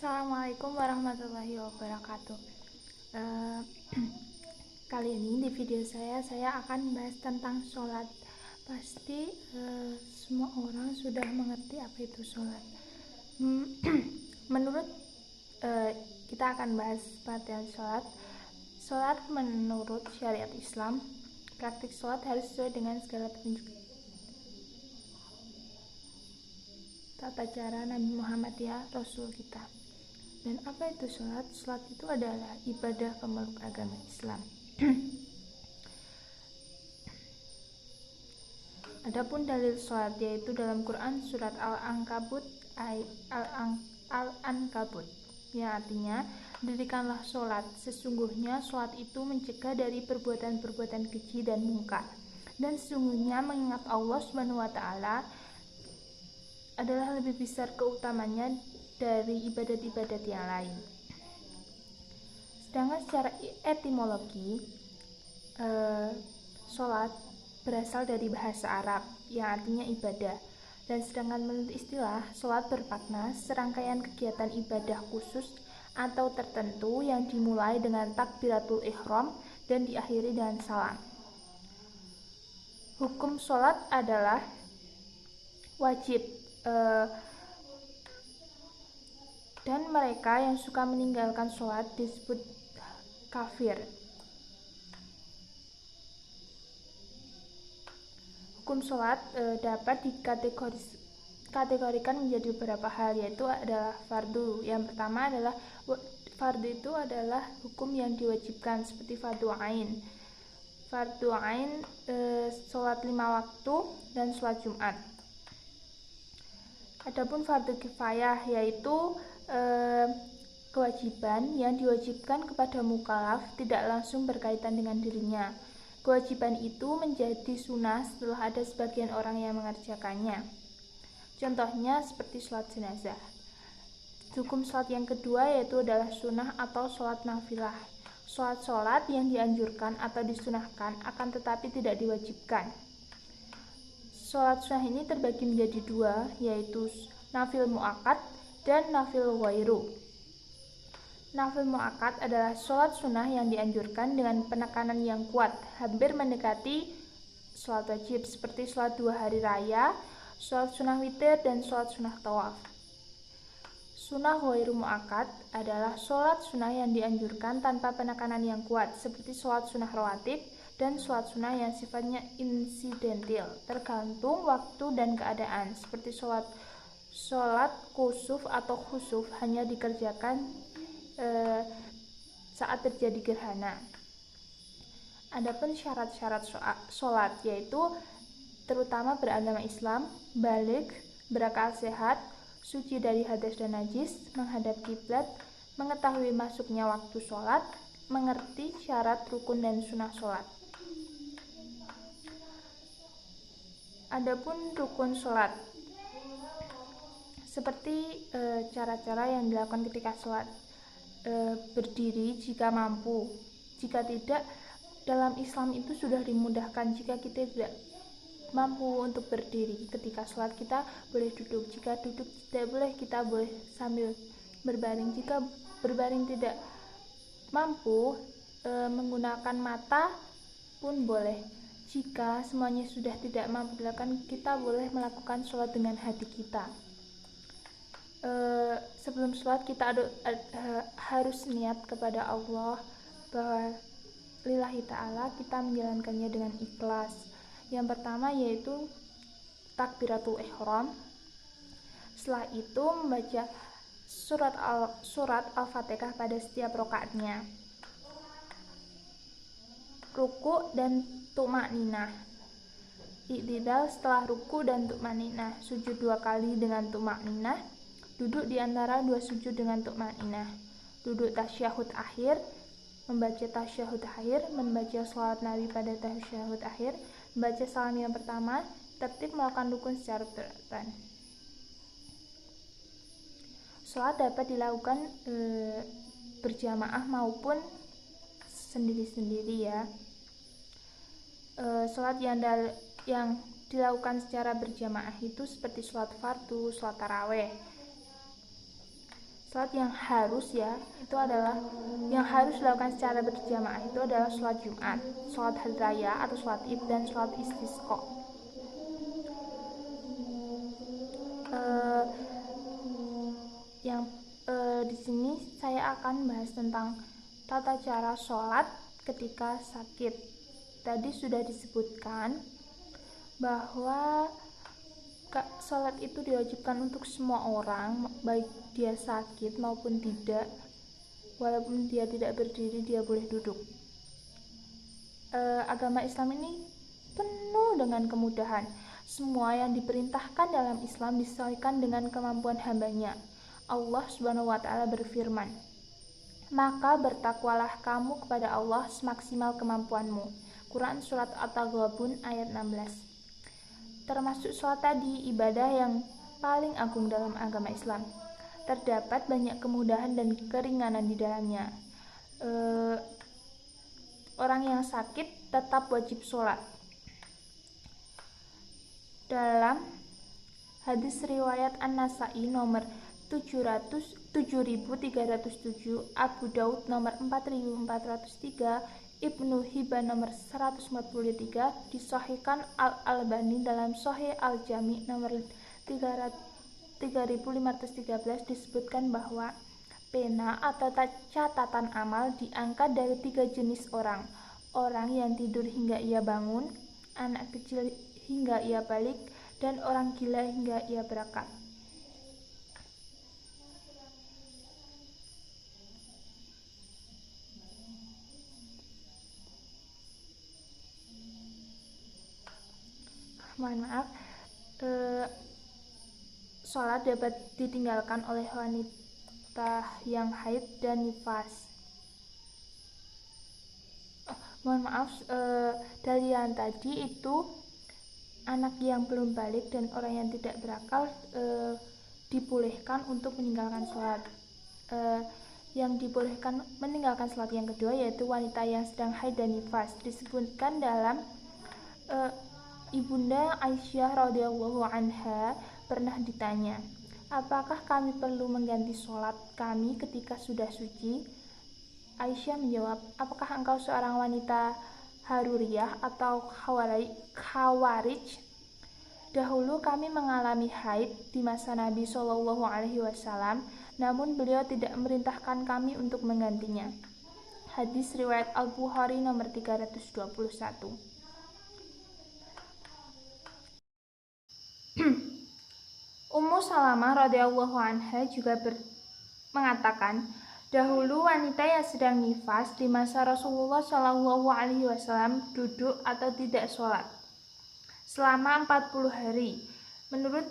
Assalamualaikum warahmatullahi wabarakatuh. Eh, Kali ini di video saya akan bahas tentang sholat. Pasti semua orang sudah mengerti apa itu sholat. Menurut kita akan bahas pengertian sholat. Sholat menurut syariat Islam, praktik sholat harus sesuai dengan segala petunjuk tata cara Nabi Muhammad ya Rasul kita. Dan apa itu sholat? Sholat itu adalah ibadah pemeluk agama Islam. Adapun dalil sholat yaitu dalam Quran surat Al-Ankabut yang artinya dirikanlah sholat, sesungguhnya sholat itu mencegah dari perbuatan-perbuatan keji dan mungkar, dan sesungguhnya mengingat Allah SWT adalah lebih besar keutamanya dari ibadat-ibadat yang lain. Sedangkan secara etimologi, sholat berasal dari bahasa Arab yang artinya ibadah, dan sedangkan menurut istilah, sholat bermakna serangkaian kegiatan ibadah khusus atau tertentu yang dimulai dengan takbiratul ihram dan diakhiri dengan salam. Hukum sholat adalah wajib, dan mereka yang suka meninggalkan sholat disebut kafir. Hukum sholat dapat dikategorikan menjadi beberapa hal, yaitu adalah fardu. Yang pertama adalah fardu itu adalah hukum yang diwajibkan seperti fardu ain. Fardu ain sholat 5 waktu dan sholat Jumat. Adapun fardu kifayah yaitu kewajiban yang diwajibkan kepada mukallaf tidak langsung berkaitan dengan dirinya. Kewajiban itu menjadi sunnah setelah ada sebagian orang yang mengerjakannya. Contohnya seperti sholat jenazah. Hukum sholat yang kedua yaitu adalah sunnah atau sholat nafilah. Sholat yang dianjurkan atau disunahkan akan tetapi tidak diwajibkan. Sholat sunnah ini terbagi menjadi dua, yaitu nafil mu'akkad dan nafil ghairu. Nafil mu'akkad adalah sholat sunnah yang dianjurkan dengan penekanan yang kuat, hampir mendekati sholat wajib, seperti sholat 2 hari raya, sholat sunnah witir, dan sholat sunnah tawaf. Sunnah ghairu mu'akkad adalah sholat sunnah yang dianjurkan tanpa penekanan yang kuat, seperti sholat sunnah rawatib dan sholat sunnah yang sifatnya insidentil, tergantung waktu dan keadaan, seperti sholat kusuf atau khusuf hanya dikerjakan saat terjadi gerhana. Adapun syarat-syarat sholat yaitu terutama beragama Islam, baligh, berakal sehat, suci dari hadas dan najis, menghadap kiblat, mengetahui masuknya waktu sholat, mengerti syarat rukun dan sunnah sholat. Adapun rukun sholat seperti cara-cara yang dilakukan ketika sholat. Berdiri jika mampu, jika tidak, dalam Islam itu sudah dimudahkan. Jika kita tidak mampu untuk berdiri ketika sholat, kita boleh duduk. Jika duduk tidak boleh, kita boleh sambil berbaring. Jika berbaring tidak mampu, menggunakan mata pun boleh. Jika semuanya sudah tidak mampu dilakukan, kita boleh melakukan sholat dengan hati kita. Sebelum sholat kita harus niat kepada Allah bahwa lillahi ta'ala kita menjalankannya dengan ikhlas. Yang pertama yaitu takbiratul ihram. Setelah itu membaca surat Al-Fatihah pada setiap rakaatnya. Ruku dan tumakninah. I'tidal setelah ruku dan tumakninah. Sujud 2 kali dengan tumakninah. Duduk di antara 2 sujud dengan tumakninah. Duduk tasyahud akhir, membaca tasyahud akhir, membaca sholawat Nabi pada tasyahud akhir, membaca salam yang pertama, tertib melakukan rukun secara berurutan. Sholat dapat dilakukan berjamaah maupun sendiri-sendiri ya. Sholat yang dilakukan secara berjamaah itu seperti sholat fardu, sholat taraweh. Sholat yang harus itu adalah yang harus dilakukan secara berjamaah itu adalah sholat Jumat, sholat hari raya atau sholat Id, dan sholat istisqa. Di sini saya akan bahas tentang tata cara sholat ketika sakit. Tadi sudah disebutkan bahwa sholat itu diwajibkan untuk semua orang, baik dia sakit maupun tidak. Walaupun dia tidak berdiri, dia boleh duduk. Agama Islam ini penuh dengan kemudahan. Semua yang diperintahkan dalam Islam disesuaikan dengan kemampuan hambanya. Allah Subhanahu wa Ta'ala berfirman, "Maka bertakwalah kamu kepada Allah semaksimal kemampuanmu." Quran Surat At-Taghabun ayat 16. Termasuk sholat tadi, ibadah yang paling agung dalam agama Islam. Terdapat banyak kemudahan dan keringanan di dalamnya. Orang yang sakit tetap wajib sholat. Dalam hadis riwayat An-Nasai nomor 7307, Abu Daud nomor 4403, Ibnu Hibban nomor 143, disahihkan Al-Albani dalam Sahih Al-Jami nomor 3513, disebutkan bahwa pena atau catatan amal diangkat dari 3 jenis orang. Orang yang tidur hingga ia bangun, anak kecil hingga ia balik, dan orang gila hingga ia berakat. Mohon maaf, sholat dapat ditinggalkan oleh wanita yang haid dan nifas. Mohon maaf, dari yang tadi itu anak yang belum balik dan orang yang tidak berakal dibolehkan untuk meninggalkan sholat. Yang dibolehkan meninggalkan sholat yang kedua yaitu wanita yang sedang haid dan nifas. Disebutkan dalam Ibunda Aisyah radhiyallahu anha pernah ditanya, "Apakah kami perlu mengganti sholat kami ketika sudah suci?" Aisyah menjawab, "Apakah engkau seorang wanita Haruriyah atau Khawarij? Dahulu kami mengalami haid di masa Nabi Shallallahu Alaihi Wasallam, namun beliau tidak memerintahkan kami untuk menggantinya." Hadis riwayat Al-Bukhari nomor 321. Ummu Salamah radhiyallahu anha juga mengatakan, dahulu wanita yang sedang nifas di masa Rasulullah Shallallahu Alaihi Wasallam duduk atau tidak sholat selama 40 hari. Menurut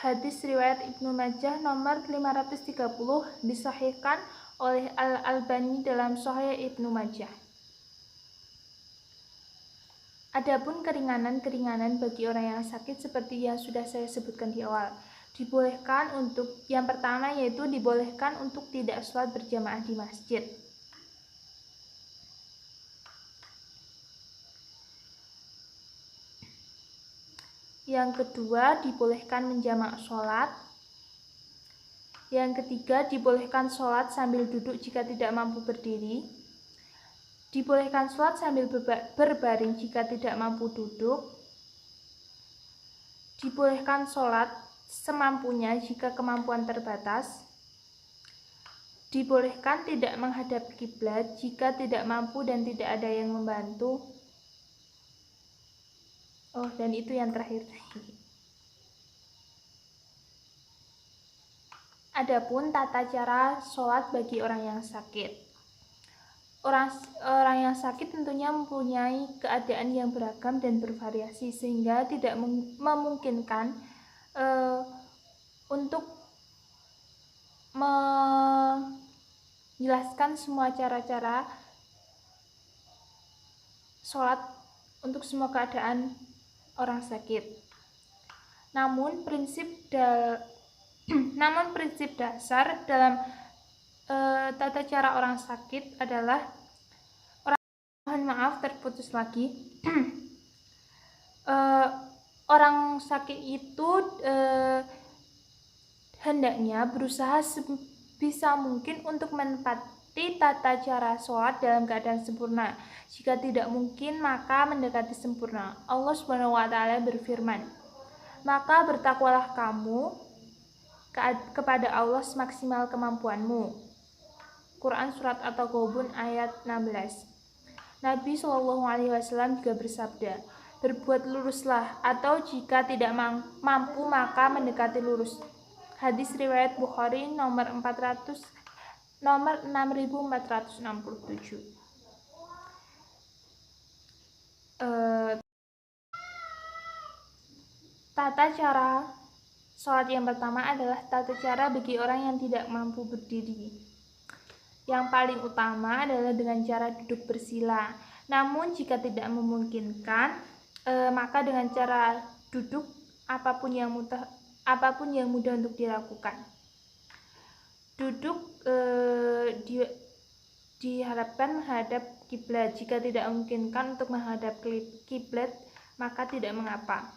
hadis riwayat Ibnu Majah nomor 530, disahihkan oleh Al-Albani dalam Sahih Ibnu Majah. Adapun keringanan-keringanan bagi orang yang sakit seperti yang sudah saya sebutkan di awal. Dibolehkan untuk yang pertama yaitu dibolehkan untuk tidak sholat berjamaah di masjid. Yang kedua, dibolehkan menjamak sholat. Yang ketiga, dibolehkan sholat sambil duduk jika tidak mampu berdiri. Dibolehkan sholat sambil berbaring jika tidak mampu duduk. Dibolehkan sholat semampunya jika kemampuan terbatas. Dibolehkan tidak menghadap kiblat jika tidak mampu dan tidak ada yang membantu. Dan itu yang terakhir. Adapun tata cara sholat bagi orang yang sakit. Orang yang sakit tentunya mempunyai keadaan yang beragam dan bervariasi sehingga tidak memungkinkan untuk menjelaskan semua cara-cara sholat untuk semua keadaan orang sakit. Namun prinsip dasar dalam tata cara orang sakit adalah mohon maaf terputus lagi. Orang sakit itu hendaknya berusaha sebisa mungkin untuk menepati tata cara sholat dalam keadaan sempurna. Jika tidak mungkin, maka mendekati sempurna. Allah Subhanahu wa Ta'ala berfirman, "Maka bertakwalah kamu kepada Allah semaksimal kemampuanmu." Quran Surat At-Taghabun ayat 16. Nabi SAW juga bersabda, "Berbuat luruslah, atau jika tidak mampu maka mendekati lurus." Hadis riwayat Bukhari nomor 6467. Tata cara sholat yang pertama adalah tata cara bagi orang yang tidak mampu berdiri. Yang paling utama adalah dengan cara duduk bersila. Namun jika tidak memungkinkan, maka dengan cara duduk apapun yang mudah untuk dilakukan. Duduk diharapkan menghadap kiblat. Jika tidak memungkinkan untuk menghadap kiblat, maka tidak mengapa.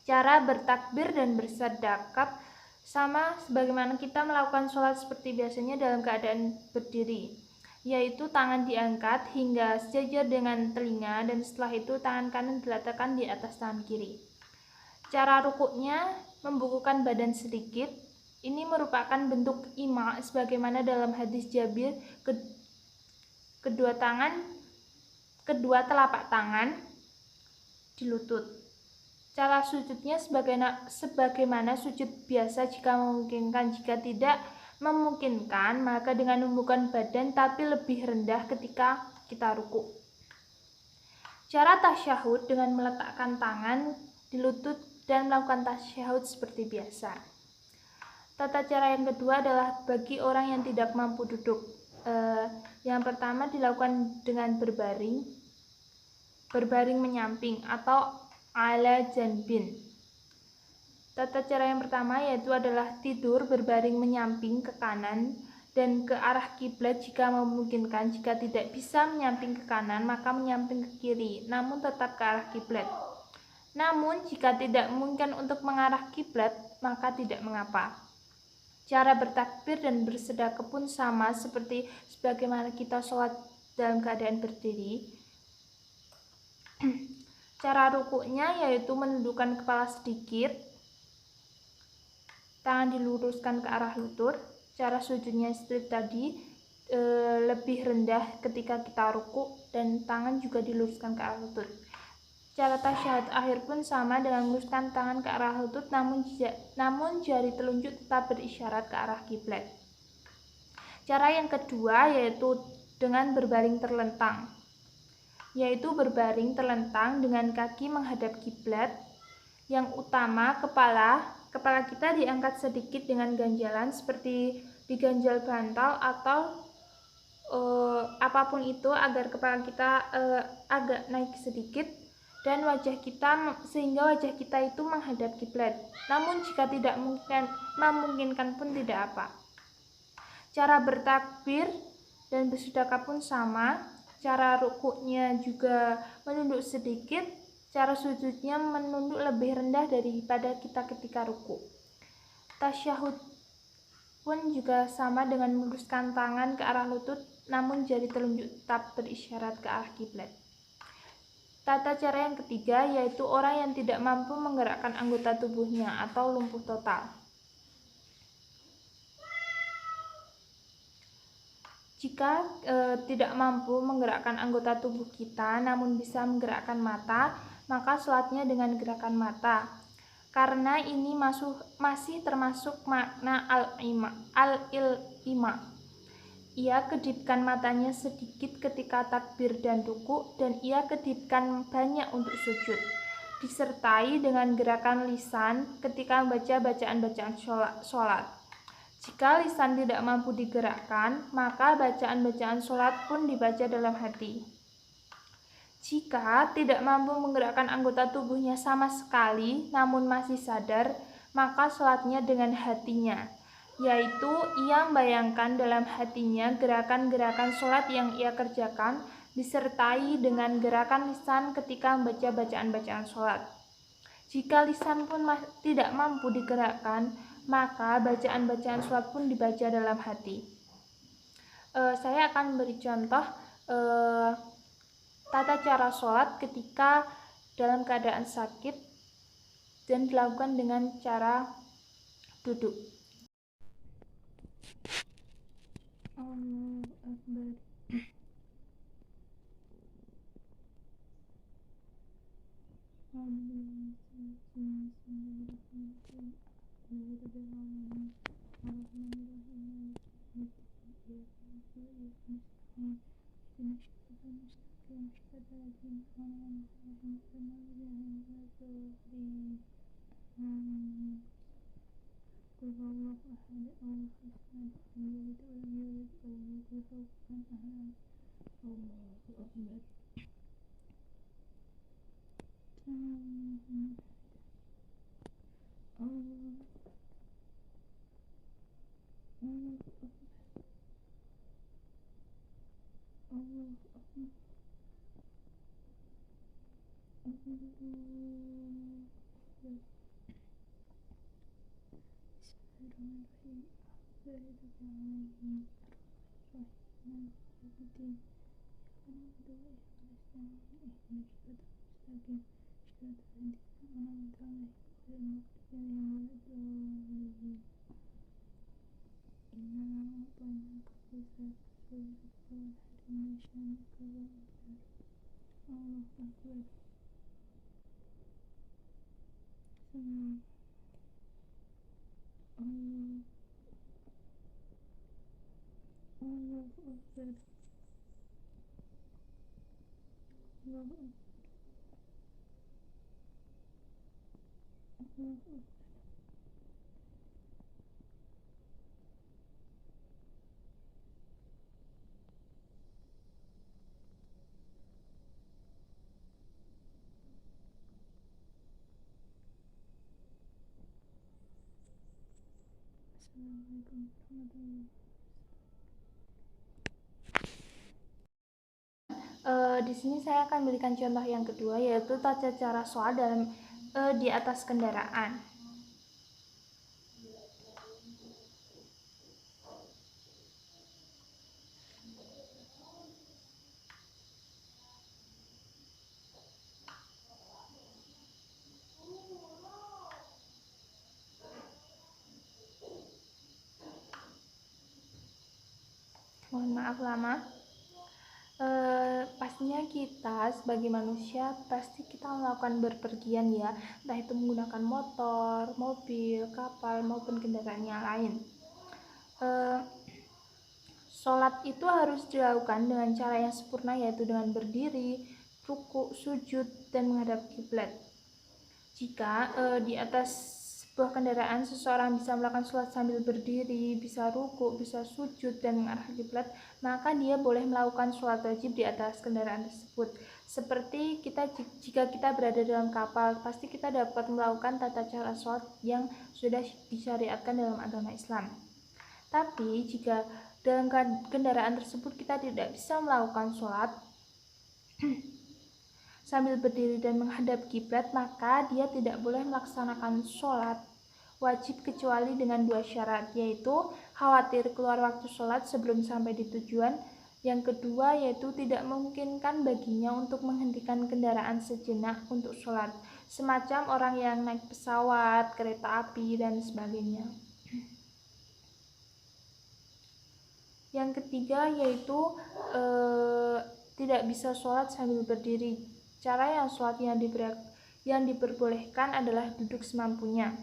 Cara bertakbir dan bersedekap sama sebagaimana kita melakukan sholat seperti biasanya dalam keadaan berdiri, yaitu tangan diangkat hingga sejajar dengan telinga, dan setelah itu tangan kanan diletakkan di atas tangan kiri. Cara rukuknya membukukan badan sedikit. Ini merupakan bentuk ima sebagaimana dalam hadis Jabir, kedua telapak tangan di lutut. Cara sujudnya sebagaimana sujud biasa jika memungkinkan. Jika tidak memungkinkan, maka dengan membuka badan tapi lebih rendah ketika kita ruku. Cara tasyahud dengan meletakkan tangan di lutut dan melakukan tasyahud seperti biasa. Tata cara yang kedua adalah bagi orang yang tidak mampu duduk. Yang pertama dilakukan dengan berbaring menyamping atau ala janbin. Tata cara yang pertama yaitu adalah tidur berbaring menyamping ke kanan dan ke arah kiblat jika memungkinkan. Jika tidak bisa menyamping ke kanan, maka menyamping ke kiri, namun tetap ke arah kiblat. Namun jika tidak mungkin untuk mengarah kiblat, maka tidak mengapa. Cara bertakbir dan bersedekap pun sama seperti sebagaimana kita sholat dalam keadaan berdiri. Cara rukuknya yaitu menundukkan kepala sedikit, tangan diluruskan ke arah lutut. Cara sujudnya seperti tadi, lebih rendah ketika kita ruku dan tangan juga diluruskan ke arah lutut. Cara tasyahud akhir pun sama dengan meluruskan tangan ke arah lutut, namun jari telunjuk tetap berisyarat ke arah kiblat. Cara yang kedua yaitu dengan berbaring terlentang, yaitu berbaring terlentang dengan kaki menghadap kiblat. Yang utama, kepala kita diangkat sedikit dengan ganjalan seperti diganjal bantal atau apapun itu agar kepala kita agak naik sedikit dan sehingga wajah kita itu menghadap kiblat. Namun jika tidak memungkinkan pun tidak apa. Cara bertakbir dan bersedekap pun sama. Cara rukuknya juga menunduk sedikit, cara sujudnya menunduk lebih rendah daripada kita ketika ruku. Tasyahud pun juga sama dengan meluruskan tangan ke arah lutut, namun jari telunjuk tetap berisyarat ke arah kiblat. Tata cara yang ketiga yaitu orang yang tidak mampu menggerakkan anggota tubuhnya atau lumpuh total. Jika tidak mampu menggerakkan anggota tubuh kita namun bisa menggerakkan mata, maka sholatnya dengan gerakan mata. Karena ini masih termasuk makna al-ilma. Ia kedipkan matanya sedikit ketika takbir dan ruku, dan ia kedipkan banyak untuk sujud. Disertai dengan gerakan lisan ketika membaca bacaan-bacaan sholat. Jika lisan tidak mampu digerakkan, maka bacaan-bacaan sholat pun dibaca dalam hati. Jika tidak mampu menggerakkan anggota tubuhnya sama sekali, namun masih sadar, maka sholatnya dengan hatinya, yaitu ia membayangkan dalam hatinya gerakan-gerakan sholat yang ia kerjakan, disertai dengan gerakan lisan ketika membaca bacaan-bacaan sholat. Jika lisan pun tidak mampu digerakkan, maka bacaan-bacaan sholat pun dibaca dalam hati. Saya akan memberi contoh tata cara sholat ketika dalam keadaan sakit dan dilakukan dengan cara duduk. Allahu Akbar. Di sini saya akan berikan contoh yang kedua, yaitu tata cara sholat dalam di atas kendaraan. Mohon maaf lama. Pastinya kita sebagai manusia pasti kita melakukan berpergian ya, entah itu menggunakan motor, mobil, kapal maupun kendaraan yang lain. Sholat itu harus dilakukan dengan cara yang sempurna, yaitu dengan berdiri, ruku, sujud, dan menghadap kiblat. Jika di atas sebuah kendaraan seseorang bisa melakukan sholat sambil berdiri, bisa ruku, bisa sujud, dan mengarah kiblat, maka dia boleh melakukan sholat wajib di atas kendaraan tersebut. Seperti jika kita berada dalam kapal, pasti kita dapat melakukan tata cara sholat yang sudah disyariatkan dalam agama Islam. Tapi jika dalam kendaraan tersebut kita tidak bisa melakukan sholat sambil berdiri dan menghadap kiblat, maka dia tidak boleh melaksanakan sholat wajib kecuali dengan dua syarat, yaitu khawatir keluar waktu sholat sebelum sampai di tujuan. Yang kedua yaitu tidak memungkinkan baginya untuk menghentikan kendaraan sejenak untuk sholat, semacam orang yang naik pesawat, kereta api, dan sebagainya. Yang ketiga yaitu tidak bisa sholat sambil berdiri. Cara yang sholat yang diperbolehkan adalah duduk semampunya.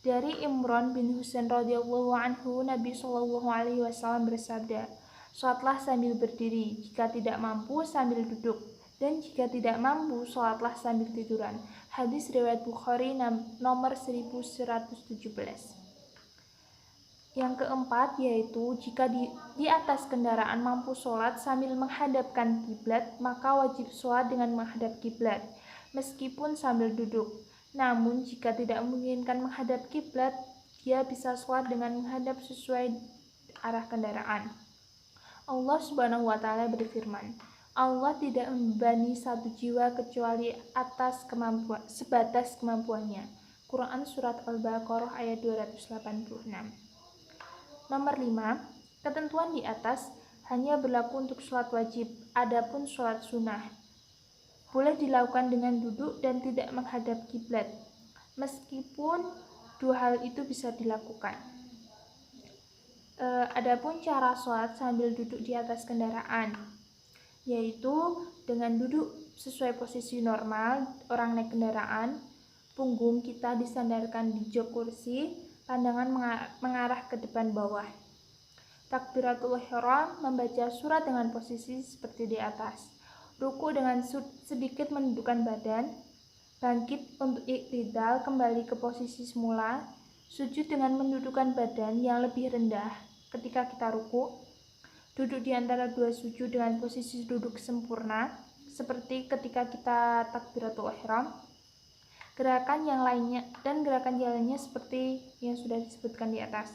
Dari Imran bin Husain radhiyallahu anhu, Nabi Shallallahu alaihi wasallam bersabda, "Sholatlah sambil berdiri, jika tidak mampu sambil duduk, dan jika tidak mampu sholatlah sambil tiduran." Hadis riwayat Bukhari nomor 1117. Yang keempat yaitu jika di atas kendaraan mampu sholat sambil menghadapkan kiblat, maka wajib sholat dengan menghadap kiblat meskipun sambil duduk. Namun jika tidak memungkinkan menghadap kiblat, dia bisa sholat dengan menghadap sesuai arah kendaraan. Allah Subhanahu wa taala berfirman, Allah tidak membebani satu jiwa kecuali sebatas kemampuannya. Quran Surat Al-Baqarah ayat 286. Nomor 5. Ketentuan di atas hanya berlaku untuk sholat wajib, adapun sholat sunnah boleh dilakukan dengan duduk dan tidak menghadap kiblat, meskipun dua hal itu bisa dilakukan. Adapun cara sholat sambil duduk di atas kendaraan, yaitu dengan duduk sesuai posisi normal orang naik kendaraan, punggung kita disandarkan di jok kursi, pandangan mengarah ke depan bawah. Takbiratul ihram membaca surat dengan posisi seperti di atas. Ruku dengan sedikit menundukkan badan. Bangkit untuk iktidal kembali ke posisi semula. Sujud dengan mendudukkan badan yang lebih rendah ketika kita ruku. Duduk di antara dua sujud dengan posisi duduk sempurna seperti ketika kita takbiratul ihram. Gerakan yang lainnya dan gerakan jalannya seperti yang sudah disebutkan di atas.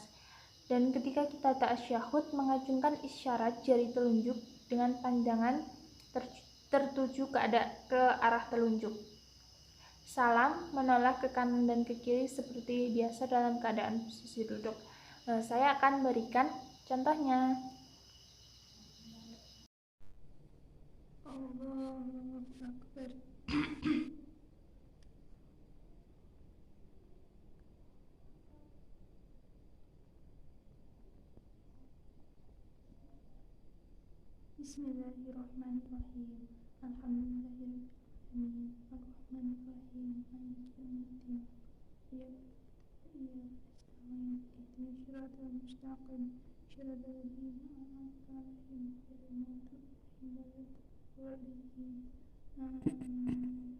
Dan ketika kita tasyahud, mengacungkan isyarat jari telunjuk dengan pandangan tertuju ke arah telunjuk. Salam menoleh ke kanan dan ke kiri seperti biasa dalam keadaan posisi duduk. Saya akan berikan contohnya. Allahu Akbar. Bismillahirrahmanirrahim. Alhamdulillahirrahmanirrahim. Ar-Rahmanirrahim. Maliki yaumiddin. Iyyaka nasta'in. Ihdinas siratal mustaqim. Shiratal ladzina an'amta 'alaihim ghairil maghdubi 'alaihim waladdallin. Amin.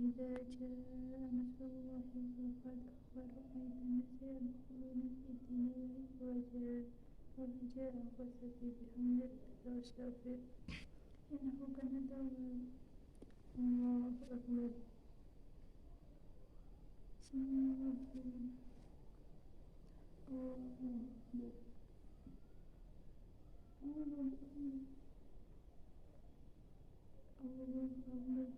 Idza jaa nasrullahi wal fath wa ra'aita an-nasa yadkhuluna fi dinillahi afwaja fasabbih bihamdika wastaghfir innahu kana tawwaba. Allahu Akbar. Bismillahirrahmanirrahim. Allahu Akbar. Allahu Akbar. Allahu Akbar.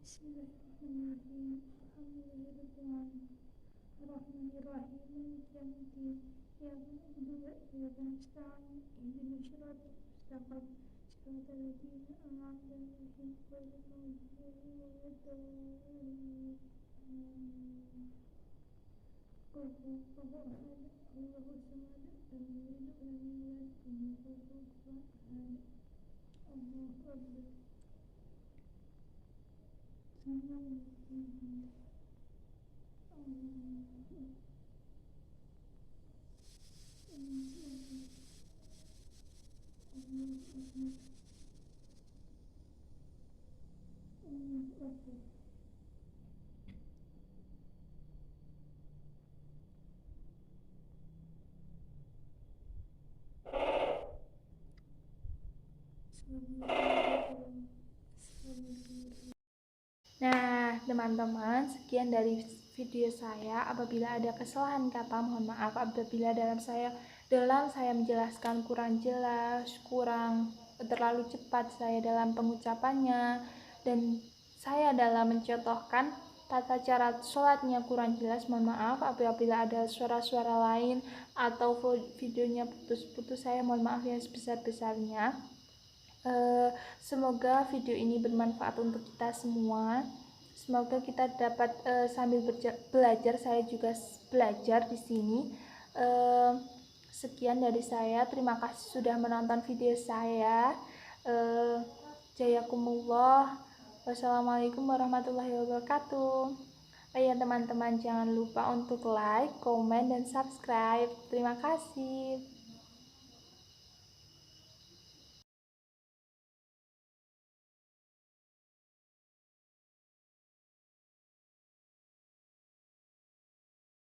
Bismillahirrahmanirrahim. Alhamdulillahirabbil alamin. Ar-Rahmanirrahim. Maliki yaumiddin. Iyyaka na'budu wa iyyaka nasta'in. Ihdinas siratal mustaqim. Siratal ladzina an'amta 'alaihim ghairil maghdubi 'alaihim waladdallin. Allahu ahad. Allahu samad. Lam yalid wa lam yulad wa lam yakul lahu kufuwan ahad. Allahu Akbar. Nah, teman-teman, sekian dari video saya. Apabila ada kesalahan kata, mohon maaf. Apabila dalam saya menjelaskan kurang jelas, kurang terlalu cepat saya dalam pengucapannya, dan saya dalam mencontohkan tata cara sholatnya kurang jelas, mohon maaf. Apabila ada suara-suara lain atau videonya putus-putus, saya mohon maaf yang sebesar-besarnya. Semoga video ini bermanfaat untuk kita semua. Semoga kita dapat sambil belajar, saya juga belajar di sini. Sekian dari saya. Terima kasih sudah menonton video saya. Jazakumullah. Wassalamualaikum warahmatullahi wabarakatuh. Ya teman-teman, jangan lupa untuk like, komen, dan subscribe. Terima kasih.